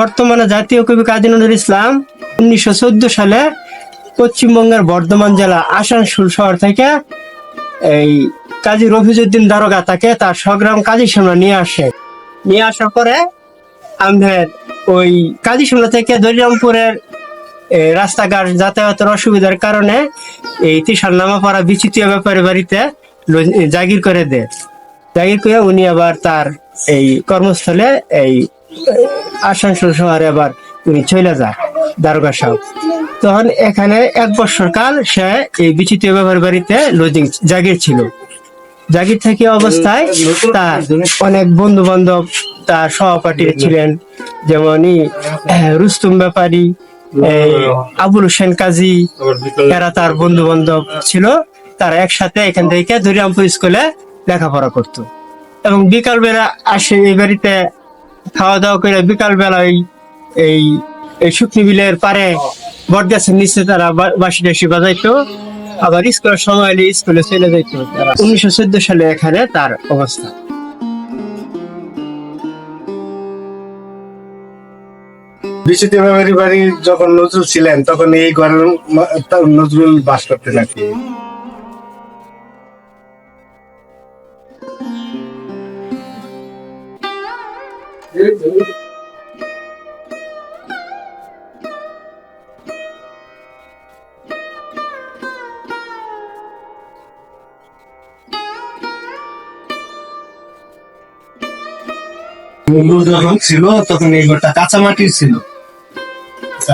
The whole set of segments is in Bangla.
বর্তমানে জাতীয় কবি কাজী নজরুল ইসলাম 1914 সালে পশ্চিমবঙ্গের বর্ধমান জেলা আসানসোল শহর থেকে এই কাজী রফিজউদ্দিন দারোগা তাকে তার স্বগ্রাম কাজী সামনে নিয়ে আসার পরে আমাদের ওই কাজী সামনে থেকে দরিরামপুরের রাস্তাঘাট যাতায়াতের অসুবিধার কারণে এই তিসার নামাপাড়া বিচিতিয়া ব্যাপারী বাড়িতে জাগির করে দেয়। জাগির করে উনি আবার তার এই কর্মস্থলে এই আসানসোল শহরে আবার উনি চলে যায় দারোগা সাহেব। তখন এখানে 1 বছর কাল সে এই বিচিতিয়া ব্যাপারী বাড়িতে লজিং জাগির ছিল। জাগির থেকে অবস্থায় তার অনেক বন্ধু বান্ধব তার সহপাঠী ছিলেন, যেমন রুস্তুম ব্যাপারী, আবুল হোসেন কাজী, এরা তার বন্ধু বান্ধব ছিল। তারা একসাথে এখান থেকে দরিরামপুর স্কুলে লেখাপড়া করত এবং বিকাল বেলা আসে এই বাড়িতে খাওয়া দাওয়া করে বিকাল বেলা এই শুকনি বিলের পারে বট গাছের নিচে তারা বাঁশি টাশি বাজাইতো, আবার স্কুলের সময় এলে স্কুলে চলে যাইতো। 1914 সালে এখানে তার অবস্থা। বিচিতিয়া ব্যাপারী বাড়ি যখন নজরুল ছিলেন তখন এই ঘরের নজরুল বাস করতে নাকি? যখন ছিল তখন এই ঘরটা কাঁচা মাটির ছিল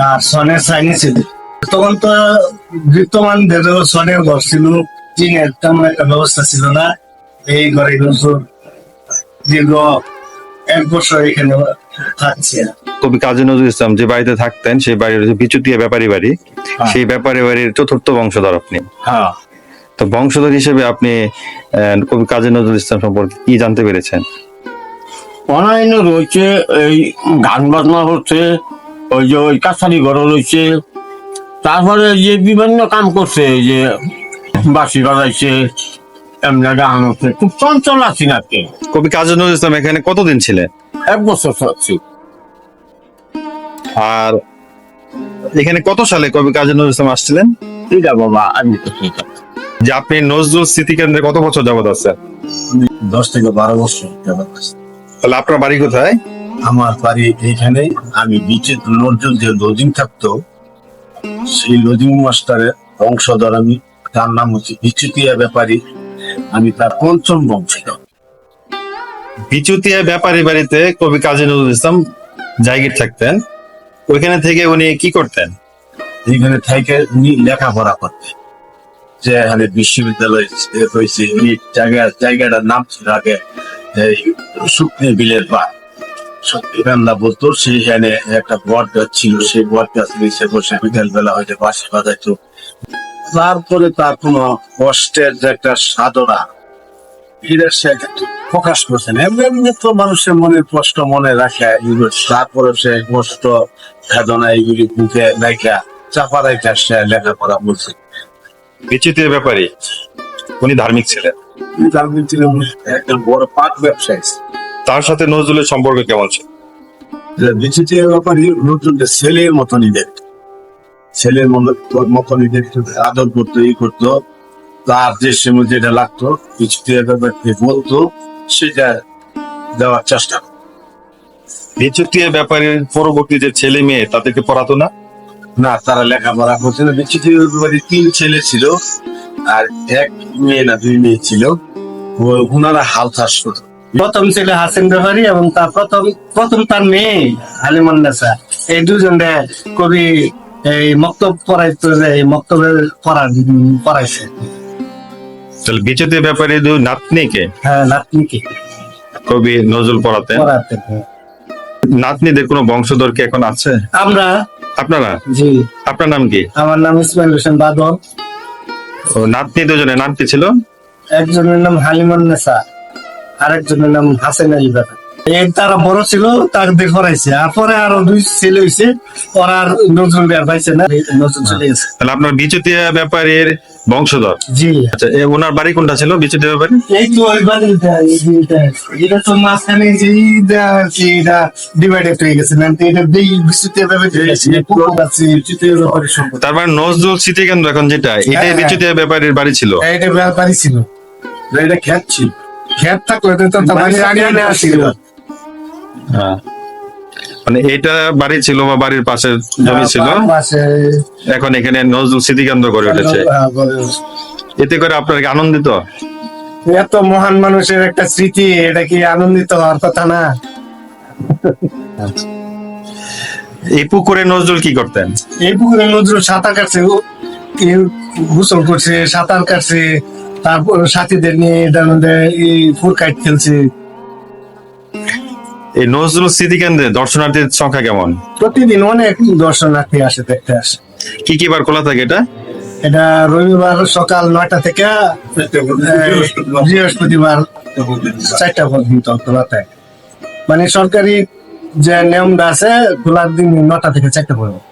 আর সনের ছাইনি ছিল। তখন তো বৃত্তমানদের সনের ঘর ছিল, টিনের তেমন একটা ব্যবস্থা ছিল না। এই ঘরে দীর্ঘ 1 বছর এখানে থাকছে। কবি কাজী নজরুল ইসলাম যে বাড়িতে থাকতেন সেই বাড়ির বিচুতিয়া ব্যাপারী বাড়ি, সেই ব্যাপারী বাড়ির 4র্থ বংশধর আপনি। হ্যাঁ, তো বংশধর হিসেবে আপনি কবি কাজী নজরুল ইসলাম সম্পর্কে কি জানতে পেরেছেন? অনলাইন রয়েছে, এই গান বাজনা হচ্ছে, ওই কাছারি ঘর রয়েছে, তারপরে যে বিভিন্ন কাম করছে, যে বাঁশি বাজাইছে, এমনি গান হচ্ছে। খুব চঞ্চল আছি নাকি। কবি কাজী নজরুল ইসলাম এখানে কতদিন ছিলেন? 1 বছর থাকছি। আর এখানে কত সালে কবি কাজী নজরুল ইসলাম আসছিলেন? ঠিক আছে বাবা, আমি তো ঠিক আছে। যে আপনি নজরুল স্মৃতি কেন্দ্রে কত বছর যাবত আছেন? 10 থেকে 12 বছর। তাহলে আপনার বাড়ি কোথায়? আমার বাড়ি এইখানে। আমি বিচিত নজরুল যে লজিং থাকতো সেই লজিং মাস্টারের বংশধর আমি। তার নাম হচ্ছে বিচিতিয়া ব্যাপারী, আমি তার 5ম বংশধর। বিচুতিয়া ব্যাপারী বাড়িতে কবি কাজী নজরুল ইসলাম জায়গির থাকতেন। ওইখানে থেকে উনি কি করতেন? এইখানে থেকে উনি লেখাপড়া করতেন। যে এখানে বিশ্ববিদ্যালয় হয়েছে, এই জায়গাটার নাম ছিল আগে এই শুকনি বিলের পার, শুকনি বান্দা বলতো। সেইখানে একটা বট গাছ ছিল, সেই বট গাছ নিচে বসে বিকেল বেলা হয়তো বাঁশি বাজাইতো। তারপরে তার কোনো কষ্টের যে একটা সাধনা, এটা সে প্রকাশ করছেন। এমনি তো মানুষের মনের কষ্ট মনে রাখে, তারপরে সে কষ্ট সাধনা এগুলি বুকে রাখা চাপা রাখা সে লেখাপড়া বলছে। বিচুতিয়া ব্যাপারী উনি ধার্মিক ছিলেন, ধার্মিক ছিলেন, একজন বড় পাট ব্যবসায়ী। তার সাথে নজরুলের সম্পর্ক কেমন ছিল? বিচিতিয়া ব্যাপারী নজরুলকে ছেলের মতনই দেখতো, ছেলের মতনই দেখতো, আদর করতো, করতো। তার যে সময় যেটা লাগতো বিচিতিয়া ব্যাপারী বলতো সেটা দেওয়ার চেষ্টা করতো। বিচুতিয়া ব্যাপারীর পরবর্তী যে ছেলে মেয়ে তাদেরকে পড়াতো না? না, তারা লেখাপড়া করছে না। বিচিতিয়া ব্যাপারী 3 ছেলে ছিল আর 1 মেয়ে না 2 মেয়ে ছিল। ওনারা হাল চাষ করতো। প্রথম ছেলে হাসিন ব্যাপারী এবং তার প্রথম তার মেয়ে হালিমান্নেসা। এই দুজনে কবি এই মক্তব পড়াইতো, যে এই মক্তবের পড়াইছে। তাহলে বিচুতিয়া ব্যাপারী নাতনিকে, হ্যাঁ, নাতনিকে কবি নজরুল পড়াতেন। নাতনিদের কোনো বংশধর কি এখন আছে? আমরা। আপনারা? জি। আপনার নাম কি? আমার নাম ইসমাইল হোসেন বাদল। ও নাতনি দুজনের নাম কি ছিল? একজনের নাম হালিমান্নেসা, আরেকজনের নাম হাসেন আলী ব্যাপারী। এর তারা বড় ছিল তাদের পড়াইছে, আর পরে আরো 2 ছেলে হয়েছে, ওরা আর নজরুল আর পাইছে না, নজরুল চলে গেছে। তাহলে আপনার বিচুতিয়া ব্যাপারীর বংশধর। জি, আচ্ছা, ওনার বাড়ি কোনটা ছিল বিচুতিয়া ব্যাপারী? এই তো ওই বাড়িটা, এটা তো মাঝখানে যে এটা ডিভাইডেড হয়ে গেছে না, এটা বিশুতে ভাবে তার মানে নজরুল স্মৃতি কেন্দ্র এখন যেটা, এটাই হ্যাঁ। বিচুতিয়া ব্যাপারীর বাড়ি ছিল। এটা ব্যাপারই ছিল, এটা খ্যাত ছিল। খেত থাকলে তো বাড়ির আগে আসছিল। হ্যাঁ। মানে এটা বাড়ি ছিল বা বাড়ির পাশে জমি ছিল, পাশে এখন এখানে নজরুল স্মৃতি কেন্দ্র করে উঠেছে। এতে করে আপনার কি আনন্দিত? এত মহান মানুষের একটা স্মৃতি, এটা কি আনন্দিত হওয়ার কথা না? এই পুকুরে নজরুল কি করতেন? এই পুকুরে নজরুল সাঁতার কাটছে, কেউ গোসল করছে, সাঁতার কাটছে, তারপর সাথীদের নিয়ে এটার মধ্যে এই ফুল কাইট খেলছে। এই নজরুল স্মৃতি কেন্দ্রে দর্শনার্থীর সংখ্যা কেমন? প্রতিদিন অনেক দর্শনার্থী আসে, দেখতে আসে। কি কি বার খোলা থাকে এটা? এটা রবিবার সকাল 9টা থেকে বৃহস্পতিবার 4টা পর্যন্ত খোলা থাকে। মানে সরকারি যে নিয়মটা আছে, খোলার দিন 9টা থেকে 4টা পর্যন্ত।